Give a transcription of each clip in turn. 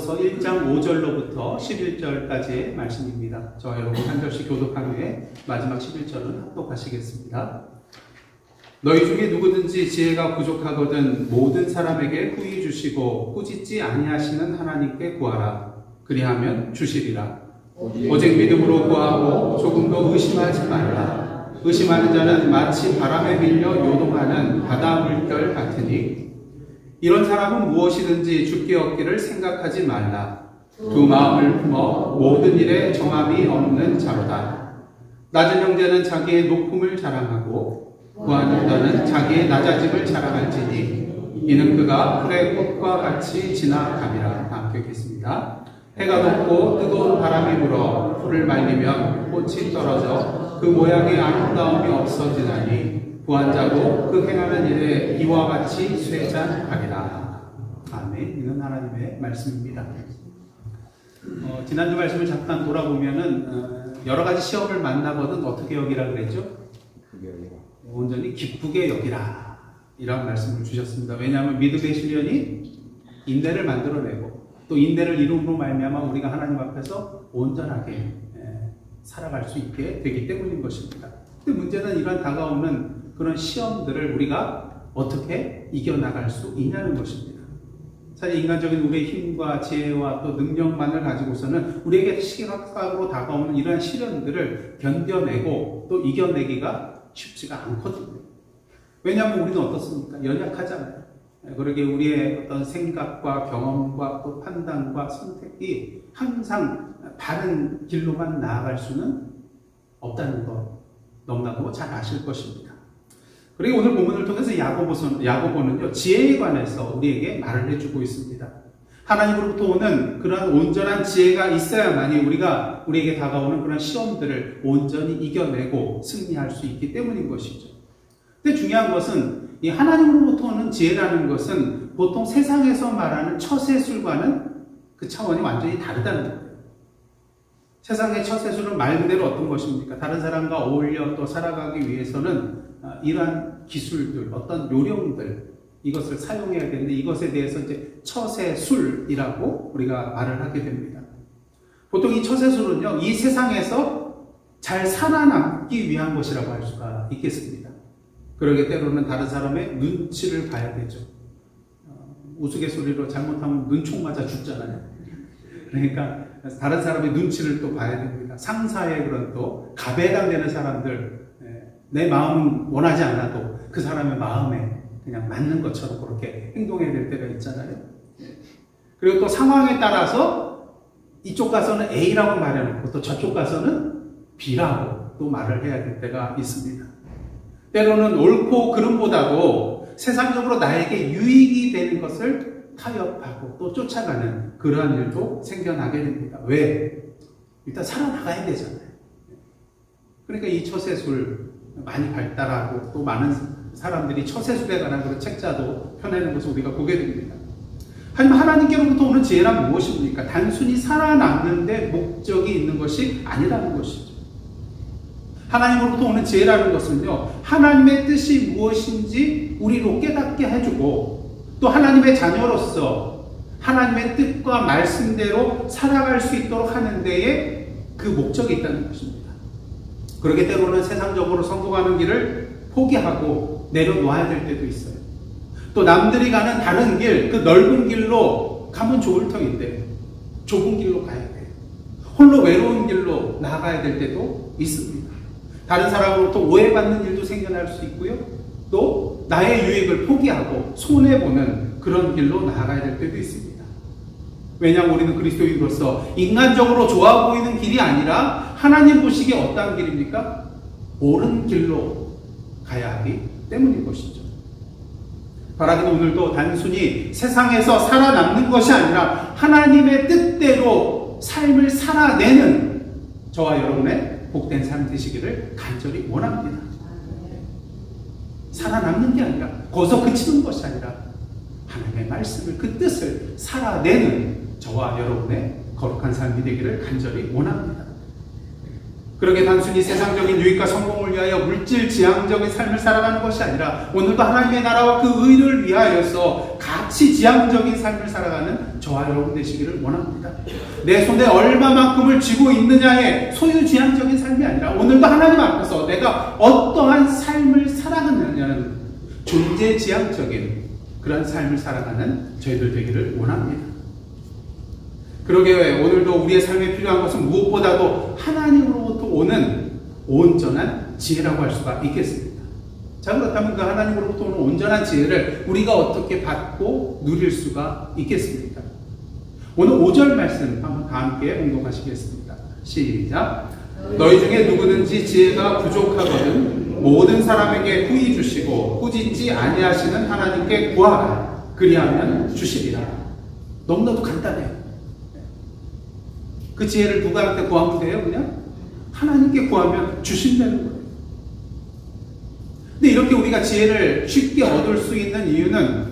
야고보서 1장 5절로부터 11절까지의 말씀입니다. 저와 여러분 한 절씩 교독한 후에 마지막 11절은 합독하시겠습니다. 너희 중에 누구든지 지혜가 부족하거든 모든 사람에게 후히 주시고 꾸짖지 아니하시는 하나님께 구하라. 그리하면 주시리라. 오직 믿음으로 구하고 조금도 의심하지 말라. 의심하는 자는 마치 바람에 밀려 요동하는 바다 물결 같으니 이런 사람은 무엇이든지 주께 얻기를 생각하지 말라. 두 마음을 품어 모든 일에 정함이 없는 자로다. 낮은 형제는 자기의 높음을 자랑하고 구하는 자는 자기의 낮아짐을 자랑할지니 이는 그가 풀의 꽃과 같이 지나감이라. 함께 읽겠습니다. 해가 돋고 뜨거운 바람이 불어 풀을 말리면 꽃이 떨어져 그 모양의 아름다움이 없어지나니 구한 자고 그 행하는 일에 이와 같이 쇠잔하리라. 아멘. 이는 하나님의 말씀입니다. 지난주 말씀을 잠깐 돌아보면은 여러 가지 시험을 만나거든 어떻게 여기라 그랬죠? 온전히 기쁘게 여기라 이라는 말씀을 주셨습니다. 왜냐하면 믿음의 시련이 인내를 만들어내고 또 인내를 이룸으로 말미암아 우리가 하나님 앞에서 온전하게 살아갈 수 있게 되기 때문인 것입니다. 근데 문제는 이런 다가오는 그런 시험들을 우리가 어떻게 이겨나갈 수 있냐는 것입니다. 사실 인간적인 우리의 힘과 지혜와 또 능력만을 가지고서는 우리에게 시각적으로 다가오는 이러한 시련들을 견뎌내고 또 이겨내기가 쉽지가 않거든요. 왜냐하면 우리는 어떻습니까? 연약하잖아요. 그러게 우리의 어떤 생각과 경험과 또 판단과 선택이 항상 바른 길로만 나아갈 수는 없다는 것 너무나도 잘 아실 것입니다. 그리고 오늘 본문을 통해서 야고보는요, 지혜에 관해서 우리에게 말을 해주고 있습니다. 하나님으로부터 오는 그런 온전한 지혜가 있어야만이 우리에게 다가오는 그런 시험들을 온전히 이겨내고 승리할 수 있기 때문인 것이죠. 근데 중요한 것은 이 하나님으로부터 오는 지혜라는 것은 보통 세상에서 말하는 처세술과는 그 차원이 완전히 다르다는 거예요. 세상의 처세술은 말 그대로 어떤 것입니까? 다른 사람과 어울려 또 살아가기 위해서는 이러한 기술들, 어떤 요령들, 이것을 사용해야 되는데 이것에 대해서 이제 처세술이라고 우리가 말을 하게 됩니다. 보통 이 처세술은요, 이 세상에서 잘 살아남기 위한 것이라고 할 수가 있겠습니다. 그러게 때로는 다른 사람의 눈치를 봐야 되죠. 우스갯소리로 잘못하면 눈총 맞아 죽잖아요. 그러니까 다른 사람의 눈치를 또 봐야 됩니다. 상사의 그런 또 갑에 해당되는 사람들, 내 마음은 원하지 않아도 그 사람의 마음에 그냥 맞는 것처럼 그렇게 행동해야 될 때가 있잖아요. 그리고 또 상황에 따라서 이쪽 가서는 A라고 말해놓고 또 저쪽 가서는 B라고 또 말을 해야 될 때가 있습니다. 때로는 옳고 그름보다도 세상적으로 나에게 유익이 되는 것을 타협하고 또 쫓아가는 그러한 일도 생겨나게 됩니다. 왜? 일단 살아나가야 되잖아요. 그러니까 이 처세술 많이 발달하고 또 많은 사람들이 처세술에 관한 그런 책자도 펴내는 것을 우리가 보게 됩니다. 하지만 하나님께로부터 오는 지혜란 무엇입니까? 단순히 살아남는 데 목적이 있는 것이 아니라는 것이죠. 하나님으로부터 오는 지혜라는 것은요, 하나님의 뜻이 무엇인지 우리로 깨닫게 해주고 또 하나님의 자녀로서 하나님의 뜻과 말씀대로 살아갈 수 있도록 하는 데에 그 목적이 있다는 것입니다. 그러기 때로는 세상적으로 성공하는 길을 포기하고 내려놓아야 될 때도 있어요. 또 남들이 가는 다른 길, 그 넓은 길로 가면 좋을 터인데 좁은 길로 가야 돼요. 홀로 외로운 길로 나아가야 될 때도 있습니다. 다른 사람으로부터 오해받는 일도 생겨날 수 있고요. 또 나의 유익을 포기하고 손해보는 그런 길로 나아가야 될 때도 있습니다. 왜냐하면 우리는 그리스도인으로서 인간적으로 좋아 보이는 길이 아니라 하나님 보시기에 어떠한 길입니까? 옳은 길로 가야 하기 때문인 것이죠. 바라기는 오늘도 단순히 세상에서 살아남는 것이 아니라 하나님의 뜻대로 삶을 살아내는 저와 여러분의 복된 삶 되시기를 간절히 원합니다. 살아남는 게 아니라 거기서 그치는 것이 아니라 하나님의 말씀을 그 뜻을 살아내는 저와 여러분의 거룩한 삶이 되기를 간절히 원합니다. 그렇게 단순히 세상적인 유익과 성공을 위하여 물질 지향적인 삶을 살아가는 것이 아니라 오늘도 하나님의 나라와 그 의를 위하여서 가치 지향적인 삶을 살아가는 저와 여러분 되시기를 원합니다. 내 손에 얼마만큼을 쥐고 있느냐의 소유 지향적인 삶이 아니라 오늘도 하나님 앞에서 내가 어떠한 삶을 살아가느냐는 존재 지향적인 그런 삶을 살아가는 저희들 되기를 원합니다. 그러게 오늘도 우리의 삶에 필요한 것은 무엇보다도 하나님으로부터 오는 온전한 지혜라고 할 수가 있겠습니다. 자, 그렇다면 그 하나님으로부터 오는 온전한 지혜를 우리가 어떻게 받고 누릴 수가 있겠습니까? 오늘 5절 말씀 한번 다 함께 봉독하시겠습니다. 시작. 너희 중에 누구든지 지혜가 부족하거든 모든 사람에게 후히 주시고 꾸짖지 아니하시는 하나님께 구하라. 그리하면 주시리라. 너무나도 간단해요. 그 지혜를 누구한테 구하면 돼요? 그냥 하나님께 구하면 주신다는 거예요. 근데 이렇게 우리가 지혜를 쉽게 얻을 수 있는 이유는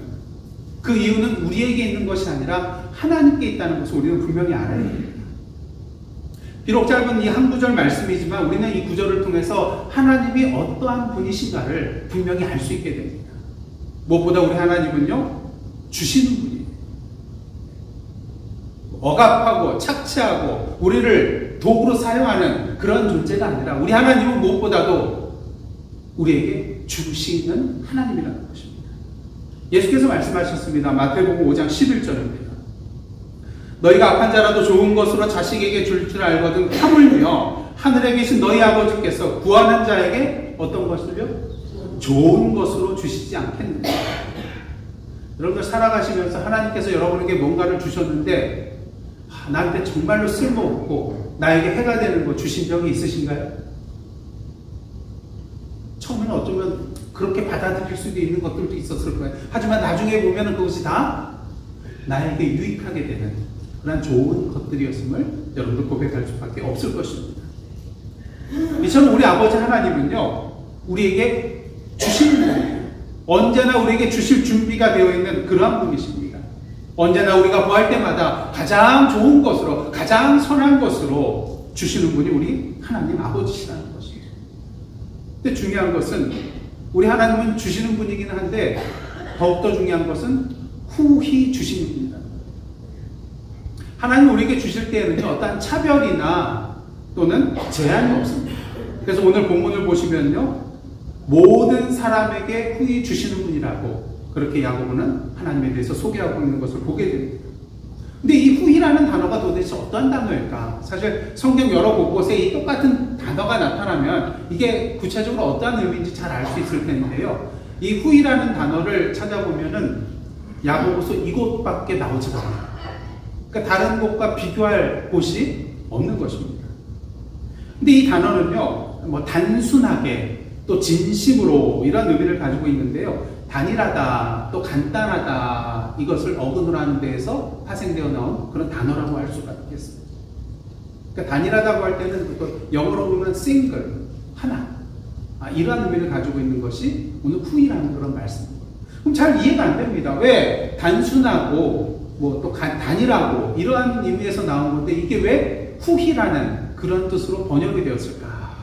그 이유는 우리에게 있는 것이 아니라 하나님께 있다는 것을 우리는 분명히 알아야 됩니다. 비록 짧은 이 한 구절 말씀이지만 우리는 이 구절을 통해서 하나님이 어떠한 분이신가를 분명히 알 수 있게 됩니다. 무엇보다 우리 하나님은요, 주시는 분이에요. 억압하고 착취하고 우리를 도구로 사용하는 그런 존재가 아니라 우리 하나님은 무엇보다도 우리에게 주시는 하나님이라는 것입니다. 예수께서 말씀하셨습니다. 마태복음 5장 11절입니다. 너희가 악한 자라도 좋은 것으로 자식에게 줄 줄 알거든 하물며 하늘에 계신 너희 아버지께서 구하는 자에게 어떤 것을요? 좋은 것으로 주시지 않겠느냐. 여러분들 살아가시면서 하나님께서 여러분에게 뭔가를 주셨는데 나한테 정말로 쓸모없고 나에게 해가 되는 거 주신 적이 있으신가요? 처음에는 어쩌면 그렇게 받아들일 수도 있는 것들도 있었을 거예요. 하지만 나중에 보면 그것이 다 나에게 유익하게 되는 그런 좋은 것들이었음을 여러분들 고백할 수밖에 없을 것입니다. 이처럼 우리 아버지 하나님은요, 우리에게 주시는 분이에요. 언제나 우리에게 주실 준비가 되어 있는 그러한 분이십니다. 언제나 우리가 구할 때마다 가장 좋은 것으로, 가장 선한 것으로 주시는 분이 우리 하나님 아버지시라는 것입니다. 근데 중요한 것은 우리 하나님은 주시는 분이긴 한데 더욱더 중요한 것은 후히 주시는 분이다. 하나님 우리에게 주실 때에는요, 어떠한 차별이나 또는 제한이 없습니다. 그래서 오늘 본문을 보시면요, 모든 사람에게 후히 주시는 분이라고 그렇게 야고보는 하나님에 대해서 소개하고 있는 것을 보게 됩니다. 근데 이 후히라는 단어가 도대체 어떤 단어일까? 사실 성경 여러 곳곳에 이 똑같은 단어가 나타나면 이게 구체적으로 어떤 의미인지 잘 알 수 있을 텐데요. 이 후히라는 단어를 찾아보면은 야고보서 이곳밖에 나오지가 않아요. 그러니까 다른 곳과 비교할 곳이 없는 것입니다. 근데 이 단어는요, 뭐 단순하게 또 진심으로 이런 의미를 가지고 있는데요. 단일하다, 또 간단하다, 이것을 어근으로 하는 데에서 파생되어 나온 그런 단어라고 할 수가 있겠습니다. 그러니까 단일하다고 할 때는 영어로 보면 single, 하나, 이러한 의미를 가지고 있는 것이 오늘 후이라는 그런 말씀입니다. 그럼 잘 이해가 안 됩니다. 왜 단순하고 뭐 또 단일하고 이러한 의미에서 나온 건데 이게 왜 후히라는 그런 뜻으로 번역이 되었을까?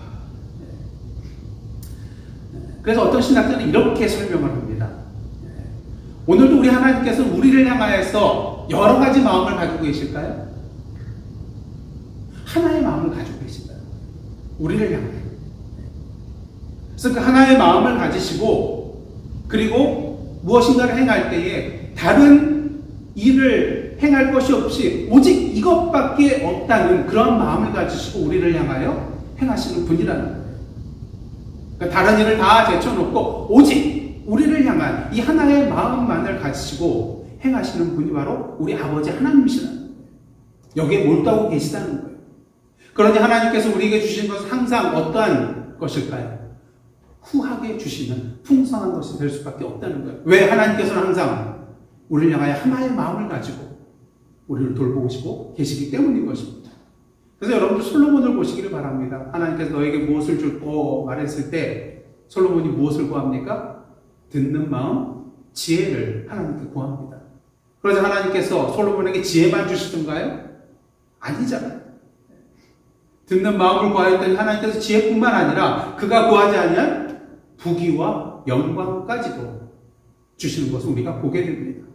그래서 어떤 신학자는 이렇게 설명을 합니다. 오늘도 우리 하나님께서는 우리를 향하여서 여러 가지 마음을 가지고 계실까요? 하나의 마음을 가지고 계신가요? 우리를 향하여. 그래서 그 하나의 마음을 가지시고 그리고 무엇인가를 행할 때에 다른 일을 행할 것이 없이 오직 이것밖에 없다는 그런 마음을 가지시고 우리를 향하여 행하시는 분이라는 거예요. 그러니까 다른 일을 다 제쳐놓고 오직 우리를 향한 이 하나의 마음만을 가지시고 행하시는 분이 바로 우리 아버지 하나님이시라는 거예요. 여기에 몰두하고 계시다는 거예요. 그러니 하나님께서 우리에게 주신 것은 항상 어떠한 것일까요? 후하게 주시는 풍성한 것이 될 수밖에 없다는 거예요. 왜 하나님께서는 항상 우리를 향하여 하나의 마음을 가지고 우리를 돌보시고 계시기 때문인 것입니다. 그래서 여러분들 솔로몬을 보시기를 바랍니다. 하나님께서 너에게 무엇을 줄고 말했을 때 솔로몬이 무엇을 구합니까? 듣는 마음, 지혜를 하나님께 구합니다. 그래서 하나님께서 솔로몬에게 지혜만 주시던가요? 아니잖아요. 듣는 마음을 구하였더니 하나님께서 지혜뿐만 아니라 그가 구하지 아니한 부귀와 영광까지도 주시는 것을 우리가 보게 됩니다.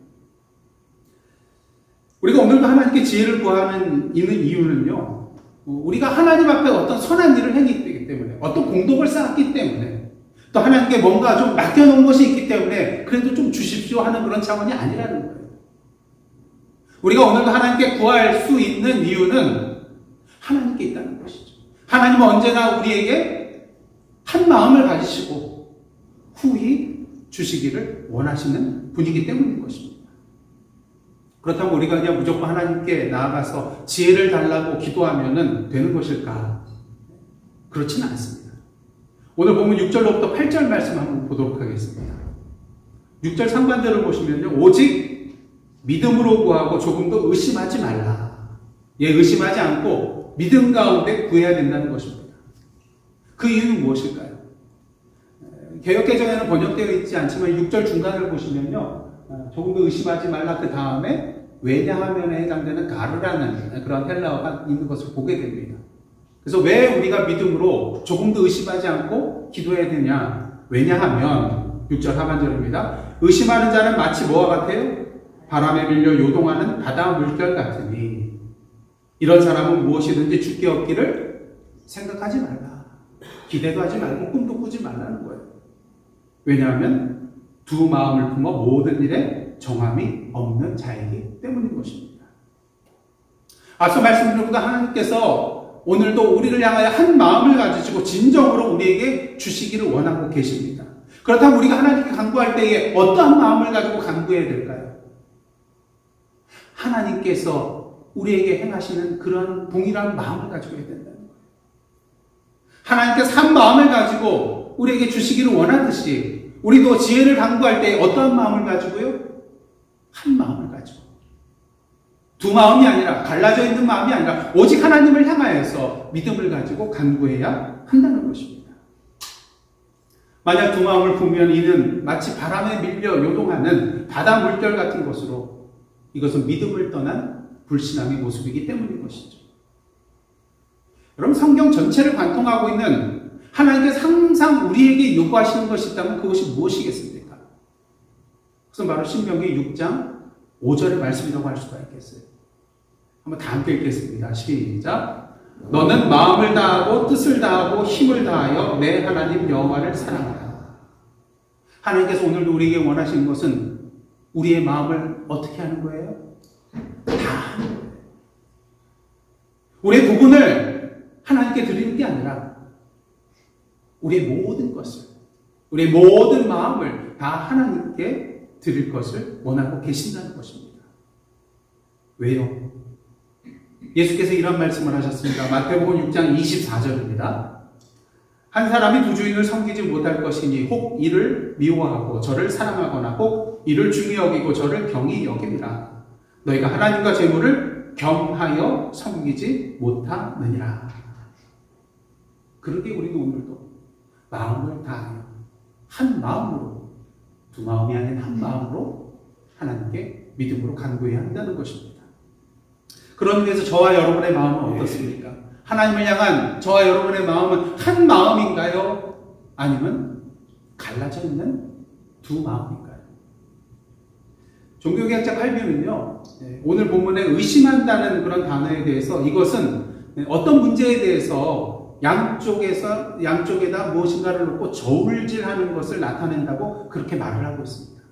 우리가 오늘도 하나님께 지혜를 구하는 이유는요, 우리가 하나님 앞에 어떤 선한 일을 행했기 때문에, 어떤 공덕을 쌓았기 때문에, 또 하나님께 뭔가 좀 맡겨놓은 것이 있기 때문에 그래도 좀 주십시오 하는 그런 차원이 아니라는 거예요. 우리가 오늘도 하나님께 구할 수 있는 이유는 하나님께 있다는 것이죠. 하나님은 언제나 우리에게 한 마음을 가지시고 후히 주시기를 원하시는 분이기 때문인 것입니다. 그렇다면 우리가 그냥 무조건 하나님께 나아가서 지혜를 달라고 기도하면 되는 것일까? 그렇지는 않습니다. 오늘 보면 6절로부터 8절 말씀 한번 보도록 하겠습니다. 6절 상반대를 보시면요, 오직 믿음으로 구하고 조금도 의심하지 말라. 예, 의심하지 않고 믿음 가운데 구해야 된다는 것입니다. 그 이유는 무엇일까요? 개역개정에는 번역되어 있지 않지만 6절 중간을 보시면요, 조금도 의심하지 말라 그 다음에 왜냐하면에 해당되는 가르라는 그런 헬라어가 있는 것을 보게 됩니다. 그래서 왜 우리가 믿음으로 조금도 의심하지 않고 기도해야 되냐? 왜냐하면 6절 하반절입니다. 의심하는 자는 마치 뭐와 같아요? 바람에 밀려 요동하는 바다 물결 같으니 이런 사람은 무엇이든지 주께 얻기를 생각하지 말라. 기대도 하지 말고 꿈도 꾸지 말라는 거예요. 왜냐하면 두 마음을 품어 모든 일에 정함이 없는 자이기 때문인 것입니다. 앞서 말씀드린 것보다 하나님께서 오늘도 우리를 향하여 한 마음을 가지시고 진정으로 우리에게 주시기를 원하고 계십니다. 그렇다면 우리가 하나님께 간구할 때에 어떠한 마음을 가지고 간구해야 될까요? 하나님께서 우리에게 행하시는 그런 동일한 마음을 가지고 해야 된다는 거예요. 하나님께서 한 마음을 가지고 우리에게 주시기를 원하듯이 우리도 지혜를 간구할 때 어떠한 마음을 가지고요? 한 마음을 가지고. 두 마음이 아니라, 갈라져 있는 마음이 아니라 오직 하나님을 향하여서 믿음을 가지고 간구해야 한다는 것입니다. 만약 두 마음을 품으면 이는 마치 바람에 밀려 요동하는 바다 물결 같은 것으로 이것은 믿음을 떠난 불신앙의 모습이기 때문인 것이죠. 여러분, 성경 전체를 관통하고 있는 하나님께서 항상 우리에게 요구하시는 것이 있다면 그것이 무엇이겠습니까? 그것은 바로 신명기 6장 5절의 말씀이라고 할 수가 있겠어요. 한번 다 함께 읽겠습니다. 시작. 너는 마음을 다하고 뜻을 다하고 힘을 다하여 내 하나님 여호와를 사랑하라. 하나님께서 오늘도 우리에게 원하시는 것은 우리의 마음을 어떻게 하는 거예요? 다 하는 거예요. 우리의 부분을 하나님께 드리는 게 아니라 우리의 모든 것을, 우리의 모든 마음을 다 하나님께 드릴 것을 원하고 계신다는 것입니다. 왜요? 예수께서 이런 말씀을 하셨습니다. 마태복음 6장 24절입니다. 한 사람이 두 주인을 섬기지 못할 것이니 혹 이를 미워하고 저를 사랑하거나 혹 이를 중히 여기고 저를 경히 여김이라. 너희가 하나님과 재물을 겸하여 섬기지 못하느니라. 그러게 우리도 오늘도 마음을 다하여 한 마음으로, 두 마음이 아닌 한 마음으로 하나님께 믿음으로 간구해야 한다는 것입니다. 그런 의미에서 저와 여러분의 마음은 어떻습니까? 하나님을 향한 저와 여러분의 마음은 한 마음인가요? 아니면 갈라져 있는 두 마음인가요? 종교개혁자 칼빈은요, 오늘 본문에 의심한다는 그런 단어에 대해서 이것은 어떤 문제에 대해서 양쪽에다 무엇인가를 놓고 저울질하는 것을 나타낸다고 그렇게 말을 하고 있습니다.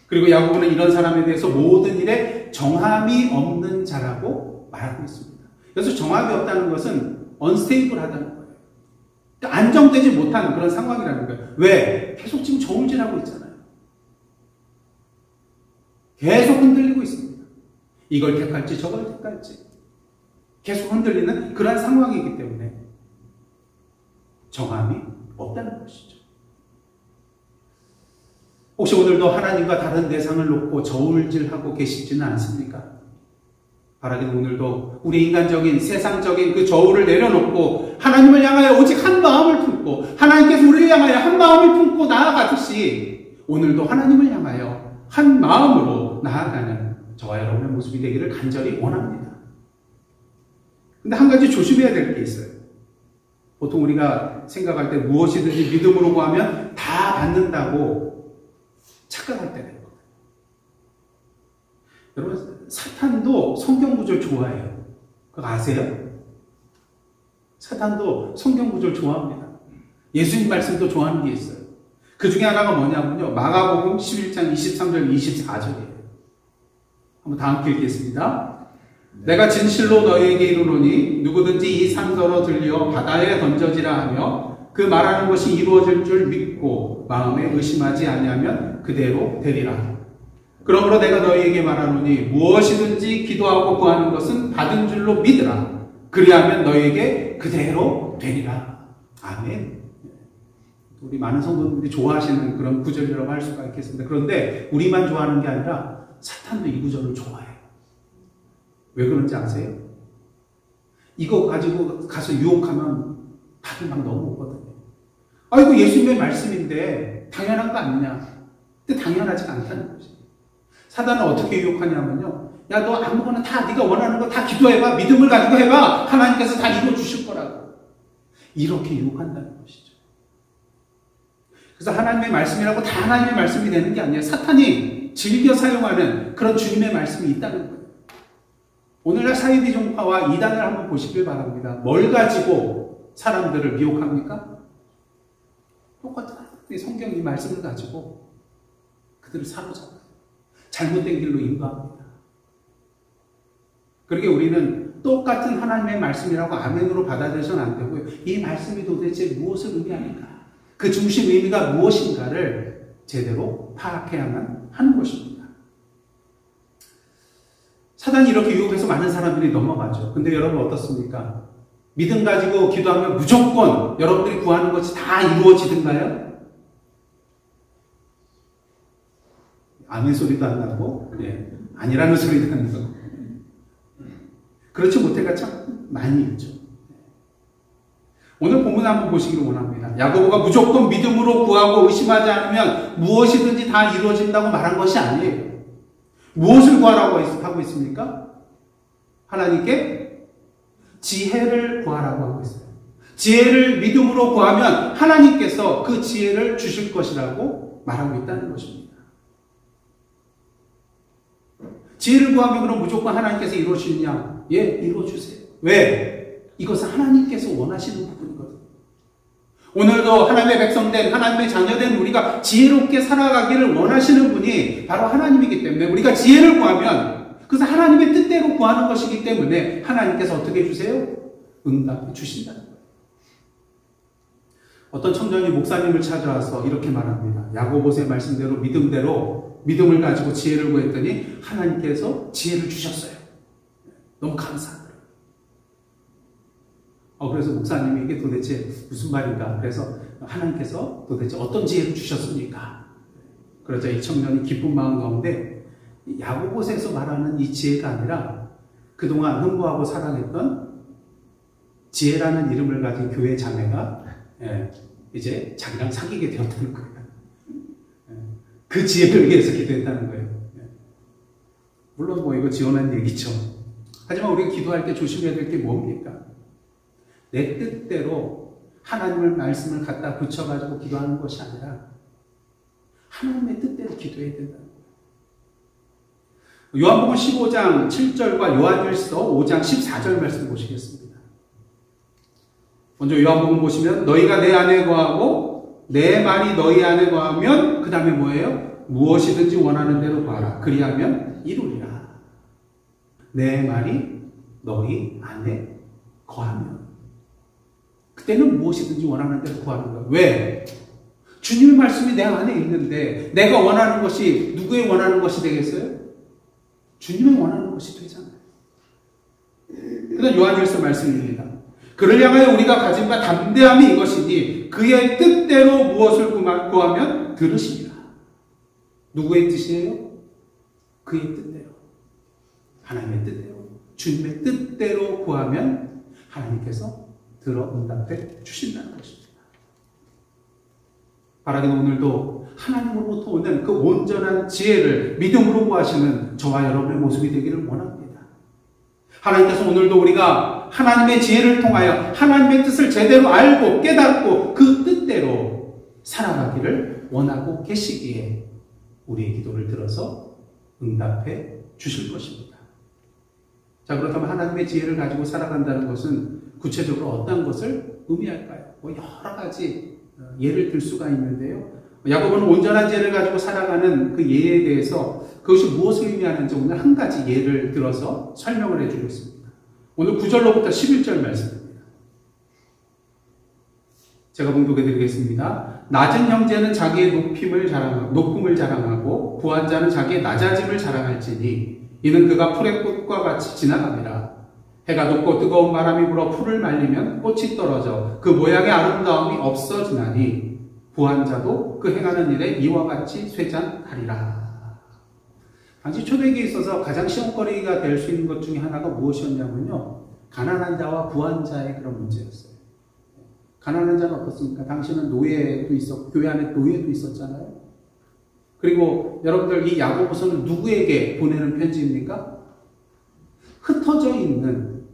그리고 야고보는 이런 사람에 대해서 모든 일에 정함이 없는 자라고 말하고 있습니다. 그래서 정함이 없다는 것은 unstable하다는 거예요. 그러니까 안정되지 못하는 그런 상황이라는 거예요. 왜? 계속 지금 저울질하고 있잖아요. 계속 흔들리고 있습니다. 이걸 택할지 저걸 택할지 계속 흔들리는 그런 상황이기 때문에 정함이 없다는 것이죠. 혹시 오늘도 하나님과 다른 대상을 놓고 저울질하고 계시지는 않습니까? 바라기는 오늘도 우리 인간적인 세상적인 그 저울을 내려놓고 하나님을 향하여 오직 한 마음을 품고 하나님께서 우리를 향하여 한 마음을 품고 나아가듯이 오늘도 하나님을 향하여 한 마음으로 나아가는 저와 여러분의 모습이 되기를 간절히 원합니다. 근데 한 가지 조심해야 될 게 있어요. 보통 우리가 생각할 때 무엇이든지 믿음으로 구하면 다 받는다고 착각할 때가 있거든요. 여러분, 사탄도 성경 구절 좋아해요. 그거 아세요? 사탄도 성경 구절 좋아합니다. 예수님 말씀도 좋아하는 게 있어요. 그 중에 하나가 뭐냐면요. 마가복음 11장 23절 24절이에요. 한번 다 함께 읽겠습니다. 내가 진실로 너희에게 이르노니 누구든지 이 산더러 들려 바다에 던져지라 하며 그 말하는 것이 이루어질 줄 믿고 마음에 의심하지 아니하면 그대로 되리라. 그러므로 내가 너희에게 말하노니 무엇이든지 기도하고 구하는 것은 받은 줄로 믿으라. 그리하면 너희에게 그대로 되리라. 아멘. 우리 많은 성도님들이 좋아하시는 그런 구절이라고 할 수가 있겠습니다. 그런데 우리만 좋아하는 게 아니라 사탄도 이 구절을 좋아해요. 왜 그런지 아세요? 이거 가지고 가서 유혹하면 다들 막 넘어오거든요. 이거 예수님의 말씀인데 당연한 거 아니냐? 근데 당연하지 않다는 거지. 사단은 어떻게 유혹하냐면요. 야, 너 아무거나 다 네가 원하는 거 다 기도해봐. 믿음을 가지고 해봐. 하나님께서 다 이루어 주실 거라고. 이렇게 유혹한다는 것이죠. 그래서 하나님의 말씀이라고 다 하나님의 말씀이 되는 게 아니에요. 사탄이 즐겨 사용하는 그런 주님의 말씀이 있다는 거예요. 오늘날 사이비종파와 이단을 한번 보시길 바랍니다. 뭘 가지고 사람들을 미혹합니까? 똑같은 성경 이 말씀을 가지고 그들을 사로잡아요. 잘못된 길로 인도합니다. 그러게 우리는 똑같은 하나님의 말씀이라고 아멘으로 받아들여서는 안 되고요. 이 말씀이 도대체 무엇을 의미하는가? 그 중심 의미가 무엇인가를 제대로 파악해야만 하는 것입니다. 사단이 이렇게 유혹해서 많은 사람들이 넘어가죠. 근데 여러분 어떻습니까? 믿음 가지고 기도하면 무조건 여러분들이 구하는 것이 다 이루어지든가요? 아멘 소리도 안 나고, 아니라는 소리도 안 나고. 그렇지 못해가 참 많이 있죠. 오늘 본문 한번 보시기를 원합니다. 야고보가 무조건 믿음으로 구하고 의심하지 않으면 무엇이든지 다 이루어진다고 말한 것이 아니에요. 무엇을 구하라고 하고 있습니까? 하나님께 지혜를 구하라고 하고 있어요. 지혜를 믿음으로 구하면 하나님께서 그 지혜를 주실 것이라고 말하고 있다는 것입니다. 지혜를 구하면 그럼 무조건 하나님께서 이루어주시느냐? 예, 이루어주세요. 왜? 이것은 하나님께서 원하시는 부분이거든요. 오늘도 하나님의 백성된, 하나님의 자녀된 우리가 지혜롭게 살아가기를 원하시는 분이 바로 하나님이기 때문에 우리가 지혜를 구하면 그것은 하나님의 뜻대로 구하는 것이기 때문에 하나님께서 어떻게 해주세요? 응답해 주신다는 거예요. 어떤 청년이 목사님을 찾아와서 이렇게 말합니다. 야고보서의 말씀대로 믿음대로 믿음을 가지고 지혜를 구했더니 하나님께서 지혜를 주셨어요. 너무 감사합니다. 그래서 목사님이 이게 도대체 무슨 말인가? 그래서 하나님께서 도대체 어떤 지혜를 주셨습니까? 그러자 이 청년이 기쁜 마음 가운데 야고보서에서 말하는 이 지혜가 아니라 그동안 흥부하고 사랑했던 지혜라는 이름을 가진 교회 자매가 이제 자기랑 사귀게 되었다는 거예요. 그 지혜를 위해서 기도했다는 거예요. 물론 뭐 이거 지원한 얘기죠. 하지만 우리가 기도할 때 조심해야 될 게 뭡니까? 내 뜻대로 하나님의 말씀을 갖다 붙여가지고 기도하는 것이 아니라 하나님의 뜻대로 기도해야 된다는 거예요. 요한복음 15장 7절과 요한일서 5장 14절 말씀 보시겠습니다. 먼저 요한복음 보시면 너희가 내 안에 거하고 내 말이 너희 안에 거하면 그 다음에 뭐예요? 무엇이든지 원하는 대로 구하라. 그리하면 이루리라. 내 말이 너희 안에 거하면 그때는 무엇이든지 원하는 대로 구하는 거예요. 왜? 주님의 말씀이 내 안에 있는데 내가 원하는 것이 누구의 원하는 것이 되겠어요? 주님의 원하는 것이 되잖아요. 그다음 요한일서 말씀입니다. 그를 향하여 우리가 가진 바 담대함이 이것이니 그의 뜻대로 무엇을 구하면 들으시리라. 누구의 뜻이에요? 그의 뜻대로. 하나님의 뜻대로. 주님의 뜻대로 구하면 하나님께서 들어 응답해 주신다는 것입니다. 바라기는 오늘도 하나님으로부터 오는 그 온전한 지혜를 믿음으로 구하시는 저와 여러분의 모습이 되기를 원합니다. 하나님께서 오늘도 우리가 하나님의 지혜를 통하여 하나님의 뜻을 제대로 알고 깨닫고 그 뜻대로 살아가기를 원하고 계시기에 우리의 기도를 들어서 응답해 주실 것입니다. 자, 그렇다면 하나님의 지혜를 가지고 살아간다는 것은 구체적으로 어떤 것을 의미할까요? 여러 가지 예를 들 수가 있는데요. 야고보는 온전한 지혜를 가지고 살아가는 그 예에 대해서 그것이 무엇을 의미하는지 오늘 한 가지 예를 들어서 설명을 해주고 있습니다. 오늘 9절로부터 11절 말씀입니다. 제가 봉독해 드리겠습니다. 낮은 형제는 자기의 높음을 자랑하고 부한 자는 자기의 낮아짐을 자랑할지니 이는 그가 풀의 꽃과 같이 지나갑니다. 해가 높고 뜨거운 바람이 불어 풀을 말리면 꽃이 떨어져 그 모양의 아름다움이 없어지나니 부한 자도 그 행하는 일에 이와 같이 쇠잔하리라. 당시 초대기에 있어서 가장 시험거리가 될 수 있는 것 중에 하나가 무엇이었냐면요, 가난한 자와 부한 자의 그런 문제였어요. 가난한 자는 어떻습니까? 당시는 노예도 있었고 교회 안에 노예도 있었잖아요. 그리고 여러분들 이 야고보서는 누구에게 보내는 편지입니까? 흩어져 있는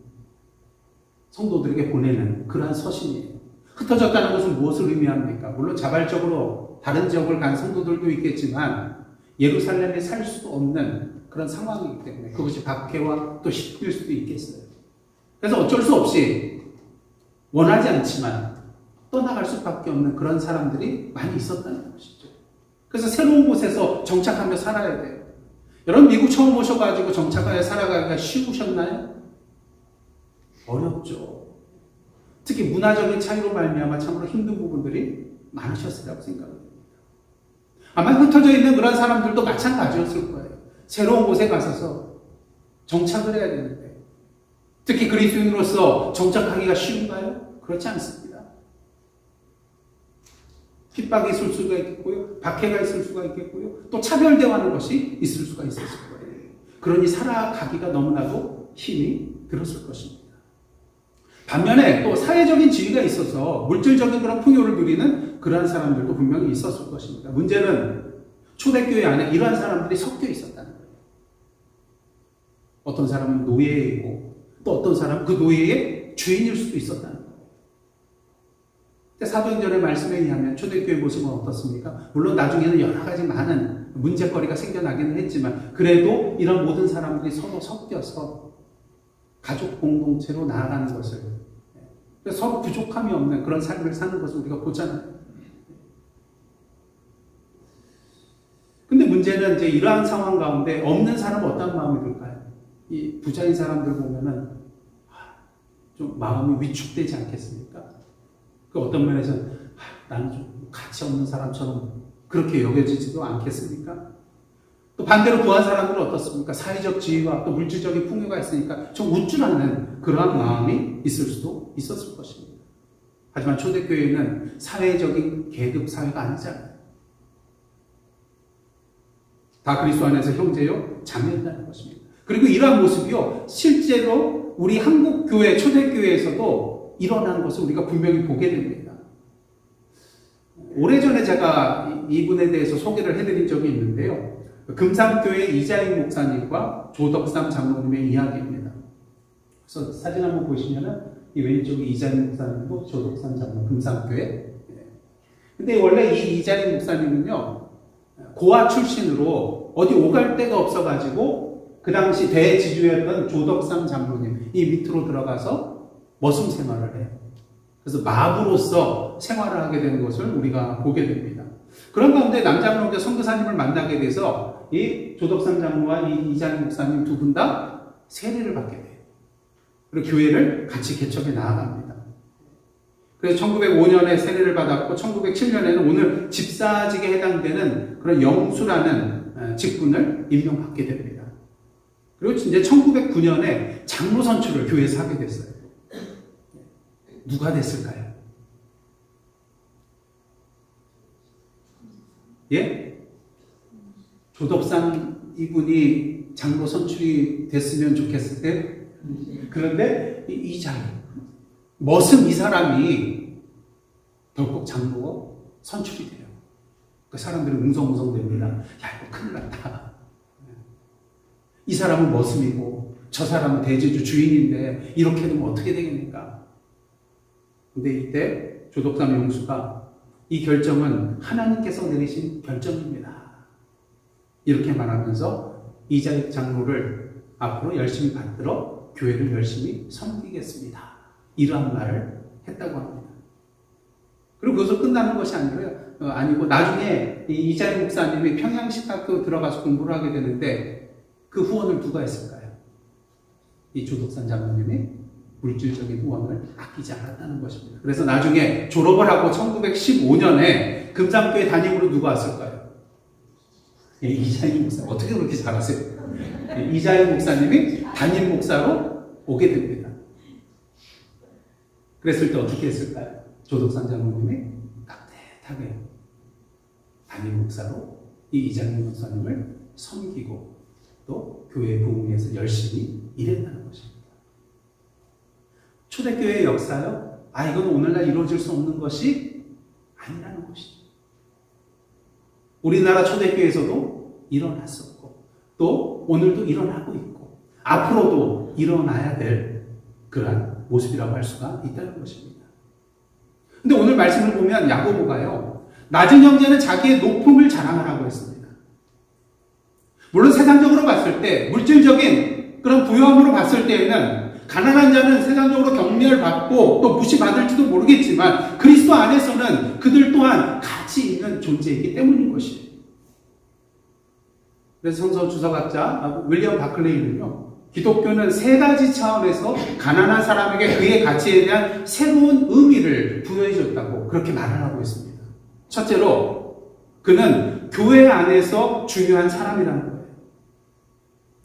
성도들에게 보내는 그러한 서신이에요. 흩어졌다는 것은 무엇을 의미합니까? 물론 자발적으로 다른 지역을 간 성도들도 있겠지만 예루살렘에 살 수도 없는 그런 상황이기 때문에 그것이 박해와 또 시킬 수도 있겠어요. 그래서 어쩔 수 없이 원하지 않지만 떠나갈 수밖에 없는 그런 사람들이 많이 있었다는 것이죠. 그래서 새로운 곳에서 정착하며 살아야 돼요. 여러분 미국 처음 오셔가지고 정착하여 살아가기가 쉬우셨나요? 어렵죠. 특히 문화적인 차이로 말미암아 참으로 힘든 부분들이 많으셨으리라고 생각합니다. 아마 흩어져 있는 그런 사람들도 마찬가지였을 거예요. 새로운 곳에 가서서 정착을 해야 되는데 특히 그리스도인으로서 정착하기가 쉬운가요? 그렇지 않습니다. 핍박이 있을 수가 있겠고요. 박해가 있을 수가 있겠고요. 또 차별대하는 것이 있을 수가 있었을 거예요. 그러니 살아가기가 너무나도 힘이 들었을 것입니다. 반면에 또 사회적인 지위가 있어서 물질적인 그런 풍요를 누리는 그러한 사람들도 분명히 있었을 것입니다. 문제는 초대교회 안에 이러한 사람들이 섞여 있었다는 거예요. 어떤 사람은 노예이고 또 어떤 사람은 그 노예의 주인일 수도 있었다는 거예요. 사도행전의 말씀에 의하면 초대교회 모습은 어떻습니까? 물론 나중에는 여러 가지 많은 문제거리가 생겨나기는 했지만 그래도 이런 모든 사람들이 서로 섞여서 가족 공동체로 나아가는 것을, 서로 부족함이 없는 그런 삶을 사는 것을 우리가 보잖아요. 근데 문제는 이제 이러한 상황 가운데 없는 사람은 어떤 마음이 들까요? 이 부자인 사람들 보면은 좀 마음이 위축되지 않겠습니까? 그 어떤 면에서는 나는 좀 가치 없는 사람처럼 그렇게 여겨지지도 않겠습니까? 또 반대로 부한 사람들은 어떻습니까? 사회적 지위와 또 물질적인 풍요가 있으니까 좀 우쭐하는 그러한 마음이 있을 수도 있었을 것입니다. 하지만 초대교회는 사회적인 계급 사회가 아니잖아요. 다 그리스도 안에서 형제요, 자매였다는 것입니다. 그리고 이러한 모습이요, 실제로 우리 한국교회, 초대교회에서도 일어난 것을 우리가 분명히 보게 됩니다. 오래전에 제가 이분에 대해서 소개를 해드린 적이 있는데요. 금산교회 이자익 목사님과 조덕삼 장로님의 이야기입니다. 그래서 사진 한번 보시면은 이 왼쪽에 이자익 목사님도 조덕삼 장로 금산교회. 근데 원래 이 이자익 목사님은요, 고아 출신으로 어디 오갈 데가 없어가지고 그 당시 대지주였던 조덕삼 장로님 이 밑으로 들어가서 머슴 생활을 해요. 그래서 마부로서 생활을 하게 되는 것을 우리가 보게 됩니다. 그런 가운데 남장로교 선교사님을 만나게 돼서 이 조덕삼 장로와 이 이자익 목사님 두 분 다 세례를 받게 돼요. 그리고 교회를 같이 개척해 나아갑니다. 그래서 1905년에 세례를 받았고 1907년에는 오늘 집사직에 해당되는 그런 영수라는 직분을 임명받게 됩니다. 그리고 이제 1909년에 장로 선출을 교회에서 하게 됐어요. 누가 됐을까요? 예? 조덕삼 이분이 장로 선출이 됐으면 좋겠을 때, 그런데 이자익 머슴 이 사람이 결국 장로 선출이 돼요. 그 사람들이 웅성웅성 됩니다. 야, 이거 큰일 났다. 이 사람은 머슴이고 저 사람은 대제주 주인인데 이렇게 되면 어떻게 되겠습니까? 근데 이때 조독삼 용수가 이 결정은 하나님께서 내리신 결정입니다. 이렇게 말하면서 이자익 장로를 앞으로 열심히 받들어 교회를 열심히 섬기겠습니다. 이러한 말을 했다고 합니다. 그리고 그것으로 끝나는 것이 아니고 나중에 이자익 목사님이 평양식학교 들어가서 공부를 하게 되는데 그 후원을 누가 했을까요? 이 조독산 장로님이 물질적인 후원을 아끼지 않았다는 것입니다. 그래서 나중에 졸업을 하고 1915년에 금산교회 담임으로 누가 왔을까요? 이자익 목사. 어떻게 그렇게 잘하세요? 이자익 목사님이 담임 목사로 오게 됩니다. 그랬을 때 어떻게 했을까요? 조독산 장로님이 따뜻하게 담임 목사로 이 이자익 목사님을 섬기고 또 교회 부흥을 위해서 열심히 일했다는 것입니다. 초대교회의 역사요? 이건 오늘날 이루어질 수 없는 것이 아니라는 것이죠. 우리나라 초대교회에서도 일어났었고 또 오늘도 일어나고 있고 앞으로도 일어나야 될 그러한 모습이라고 할 수가 있다는 것입니다. 근데 오늘 말씀을 보면 야고보가요, 낮은 형제는 자기의 높음을 자랑하라고 했습니다. 물론 세상적으로 봤을 때, 물질적인 그런 부유함으로 봤을 때에는 가난한 자는 세상적으로 경멸받고 또 무시받을지도 모르겠지만 그리스도 안에서는 그들 또한 가치 있는 존재이기 때문인 것이에요. 그래서 성서 주석학자 윌리엄 바클레이는요, 기독교는 세 가지 차원에서 가난한 사람에게 그의 가치에 대한 새로운 의미를 부여해 줬다고 그렇게 말을 하고 있습니다. 첫째로 그는 교회 안에서 중요한 사람이라는 거예요.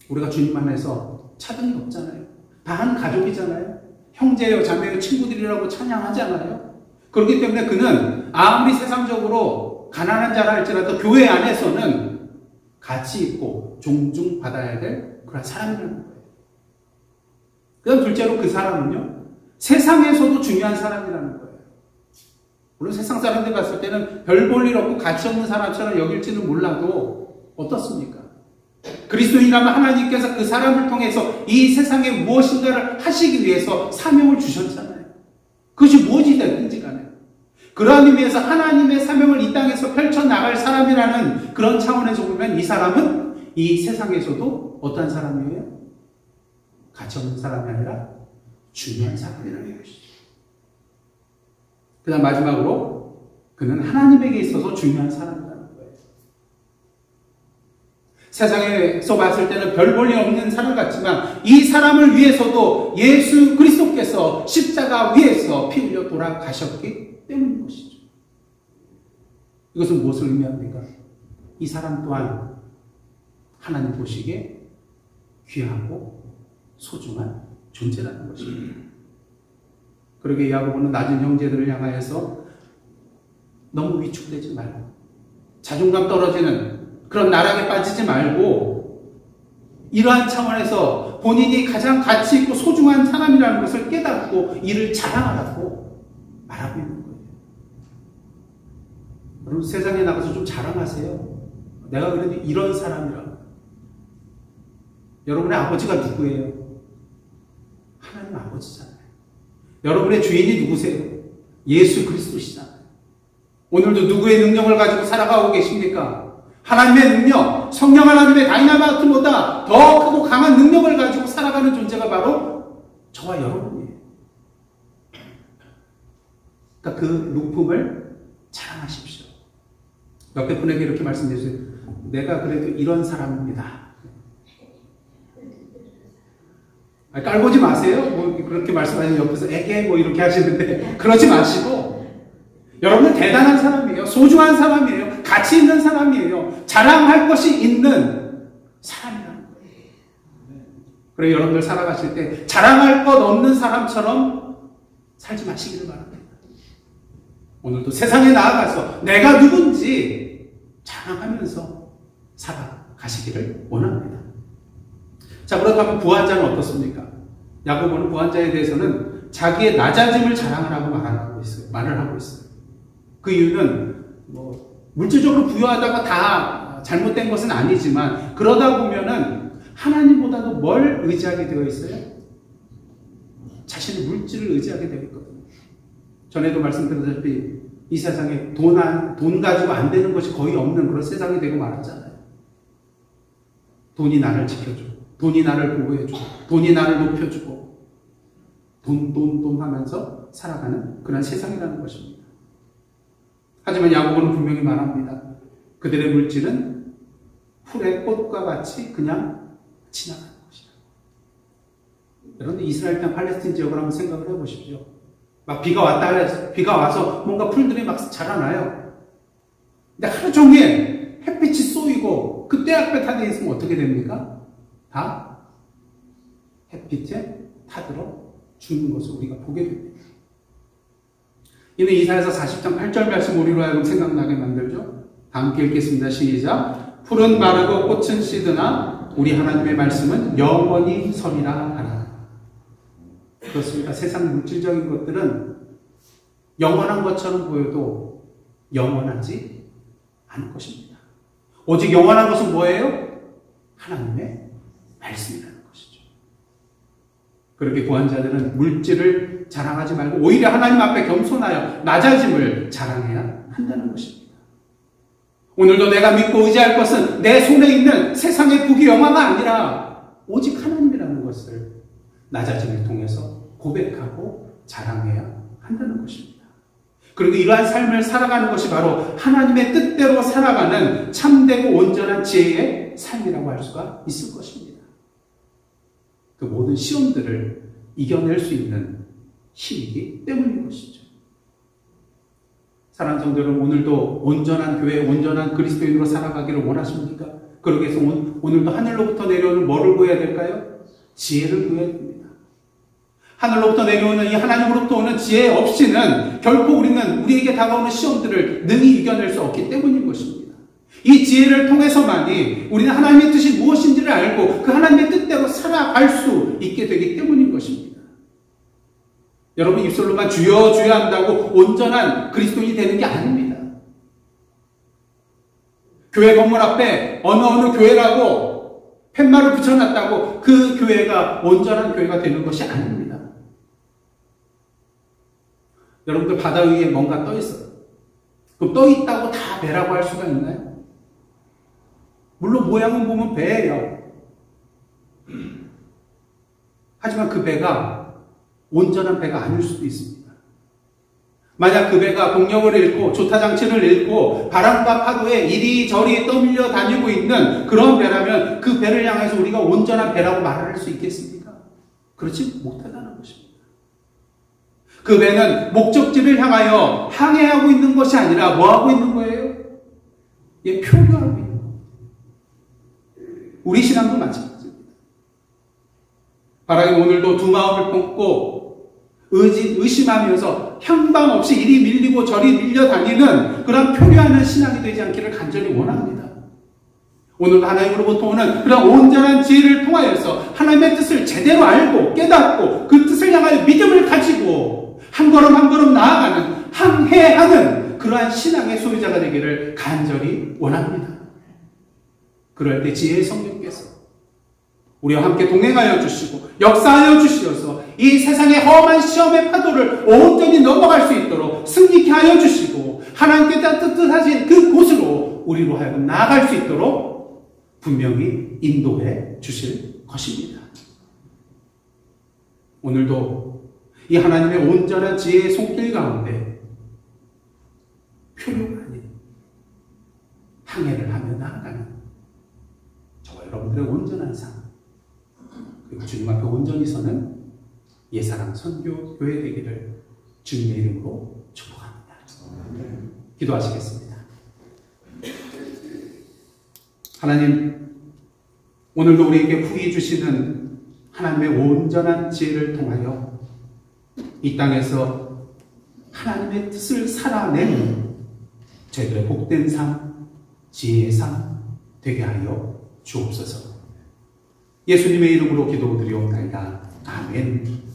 우리가 주님 안에서 차등이 없잖아요. 다 한 가족이잖아요. 형제요, 자매요, 친구들이라고 찬양하잖아요. 그렇기 때문에 그는 아무리 세상적으로 가난한 자라 할지라도 교회 안에서는 가치 있고 존중받아야 될 그런 사람이라는 거예요. 그 다음 둘째로 그 사람은요, 세상에서도 중요한 사람이라는 거예요. 물론 세상 사람들 봤을 때는 별 볼 일 없고 가치 없는 사람처럼 여길지는 몰라도 어떻습니까? 그리스도인이라면 하나님께서 그 사람을 통해서 이 세상에 무엇인가를 하시기 위해서 사명을 주셨잖아요. 그것이 무엇이 됐든지 간에. 그러한 의미에서 하나님의 사명을 이 땅에서 펼쳐나갈 사람이라는 그런 차원에서 보면 이 사람은 이 세상에서도 어떤 사람이에요? 가치 없는 사람이 아니라 중요한 사람이라는 것이죠. 그 다음 마지막으로 그는 하나님에게 있어서 중요한 사람이라는 거예요. 세상에서 봤을 때는 별 볼 일 없는 사람 같지만 이 사람을 위해서도 예수 그리스도께서 십자가 위에서 피 흘려 돌아가셨기 때문인 것이죠. 이것은 무엇을 의미합니까? 이 사람 또한 하나님 보시기에 귀하고 소중한 존재라는 것입니다. 그러게 야고보는 낮은 형제들을 향하여서 너무 위축되지 말고 자존감 떨어지는 그런 나락에 빠지지 말고 이러한 차원에서 본인이 가장 가치 있고 소중한 사람이라는 것을 깨닫고 이를 자랑하라고 말하고 있는 거예요. 여러분 세상에 나가서 좀 자랑하세요. 내가 그래도 이런 사람이라고. 여러분의 아버지가 누구예요? 하나님 아버지잖아요. 여러분의 주인이 누구세요? 예수 그리스도시잖아요. 오늘도 누구의 능력을 가지고 살아가고 계십니까? 하나님의 능력, 성령 하나님의 다이나마이트보다 더 크고 강한 능력을 가지고 살아가는 존재가 바로 저와 여러분이에요. 그러니까 그 높음을 자랑하십시오. 옆에 분에게 이렇게 말씀드리세요. 내가 그래도 이런 사람입니다. 깔보지 마세요. 뭐 그렇게 말씀하시는 옆에서 에게 뭐 이렇게 하시는데 그러지 마시고 여러분은 대단한 사람이에요. 소중한 사람이에요. 가치 있는 사람이에요. 자랑할 것이 있는 사람이라는 거예요. 그래서 여러분들 살아가실 때 자랑할 것 없는 사람처럼 살지 마시기를 바랍니다. 오늘도 세상에 나아가서 내가 누군지 자랑하면서 살아가시기를 원합니다. 자, 그렇다면 부한자는 어떻습니까? 야고보는 부한자에 대해서는 자기의 낮아짐을 자랑하라고 말을 하고 있어요. 그 이유는 물질적으로 부유하다가 다 잘못된 것은 아니지만 그러다 보면은 하나님보다도 뭘 의지하게 되어 있어요? 자신의 물질을 의지하게 되어 있거든요. 전에도 말씀드렸다시피 이 세상에 돈 가지고 안 되는 것이 거의 없는 그런 세상이 되고 말았잖아요. 돈이 나를 지켜주고, 돈이 나를 보호해주고, 돈이 나를 높여주고, 돈 하면서 살아가는 그런 세상이라는 것입니다. 하지만 야고보는 분명히 말합니다. 그들의 물질은 풀의 꽃과 같이 그냥 지나가는 것이다. 여러분, 이스라엘 땅 팔레스틴 지역을 한번 생각을 해보십시오. 막 비가 와서 뭔가 풀들이 막 자라나요. 근데 하루 종일 햇빛이 쏘이고 그 떼약볕 안에 있으면 어떻게 됩니까? 다 햇빛에 타들어 죽는 것을 우리가 보게 됩니다. 이는 이사야서 40장 8절 말씀 우리로 하여금 생각나게 만들죠. 다 함께 읽겠습니다. 시작. 풀은 마르고 꽃은 시드나 우리 하나님의 말씀은 영원히 서리라 하라. 그렇습니다. 세상 물질적인 것들은 영원한 것처럼 보여도 영원하지 않을 것입니다. 오직 영원한 것은 뭐예요? 하나님의 말씀이라는 것이죠. 그렇게 구한 자들은 물질을 자랑하지 말고 오히려 하나님 앞에 겸손하여 낮아짐을 자랑해야 한다는 것입니다. 오늘도 내가 믿고 의지할 것은 내 손에 있는 세상의 부귀 영화가 아니라 오직 하나님이라는 것을 낮아짐을 통해서 고백하고 자랑해야 한다는 것입니다. 그리고 이러한 삶을 살아가는 것이 바로 하나님의 뜻대로 살아가는 참되고 온전한 지혜의 삶이라고 할 수가 있을 것입니다. 그 모든 시험들을 이겨낼 수 있는 힘이기 때문인 것이죠. 사랑하는 성도 여러분, 오늘도 온전한 교회, 온전한 그리스도인으로 살아가기를 원하십니까? 그러기 위해서 오늘도 하늘로부터 내려오는 뭐를 구해야 될까요? 지혜를 구해야 됩니다. 하늘로부터 내려오는 이 하나님으로부터 오는 지혜 없이는 결코 우리에게 다가오는 시험들을 능히 이겨낼 수 없기 때문인 것입니다. 이 지혜를 통해서만이 우리는 하나님의 뜻이 무엇인지를 알고 그 하나님의 뜻대로 살아갈 수 있게 되기 때문인 것입니다. 여러분 입술로만 주여 주여 한다고 온전한 그리스도인이 되는 게 아닙니다. 교회 건물 앞에 어느 교회라고 팻말을 붙여놨다고 그 교회가 온전한 교회가 되는 것이 아닙니다. 여러분들 바다 위에 뭔가 떠 있어요. 그럼 떠 있다고 다 배라고 할 수가 있나요? 물론 모양은 보면 배예요. 하지만 그 배가 온전한 배가 아닐 수도 있습니다. 만약 그 배가 동력을 잃고 조타장치를 잃고 바람과 파도에 이리저리 떠밀려 다니고 있는 그런 배라면 그 배를 향해서 우리가 온전한 배라고 말할 수 있겠습니까? 그렇지 못하다는 것입니다. 그 배는 목적지를 향하여 항해하고 있는 것이 아니라 뭐하고 있는 거예요? 표류하고 있는 거예요. 우리 신앙도 마찬가지입니다. 바라기 오늘도 두 마음을 품고 의심하면서 향방 없이 이리 밀리고 저리 밀려다니는 그런 표류하는 신앙이 되지 않기를 간절히 원합니다. 오늘도 하나님으로부터 오는 그런 온전한 지혜를 통하여서 하나님의 뜻을 제대로 알고 깨닫고 그 뜻을 향하여 믿음을 가지고 한 걸음 한 걸음 나아가는 항해하는 그러한 신앙의 소유자가 되기를 간절히 원합니다. 그럴 때 지혜의 성령께서 우리와 함께 동행하여 주시고 역사하여 주시어서 이 세상의 험한 시험의 파도를 온전히 넘어갈 수 있도록 승리케 하여 주시고 하나님께서 뜻하신 그 곳으로 우리로 하여금 나아갈 수 있도록 분명히 인도해 주실 것입니다. 오늘도 이 하나님의 온전한 지혜의 손길 가운데 표류가 아닌 항해를 하며 나아가는 저와 여러분들의 온전한 삶, 그리고 주님 앞에 온전히 서는 예사랑 선교 교회 되기를 주님의 이름으로 축복합니다. 기도하시겠습니다. 하나님, 오늘도 우리에게 후히 주시는 하나님의 온전한 지혜를 통하여 이 땅에서 하나님의 뜻을 살아내는 저희들의 복된 삶, 지혜의 삶 되게 하여 주옵소서. 예수님의 이름으로 기도드리옵나이다. 아멘.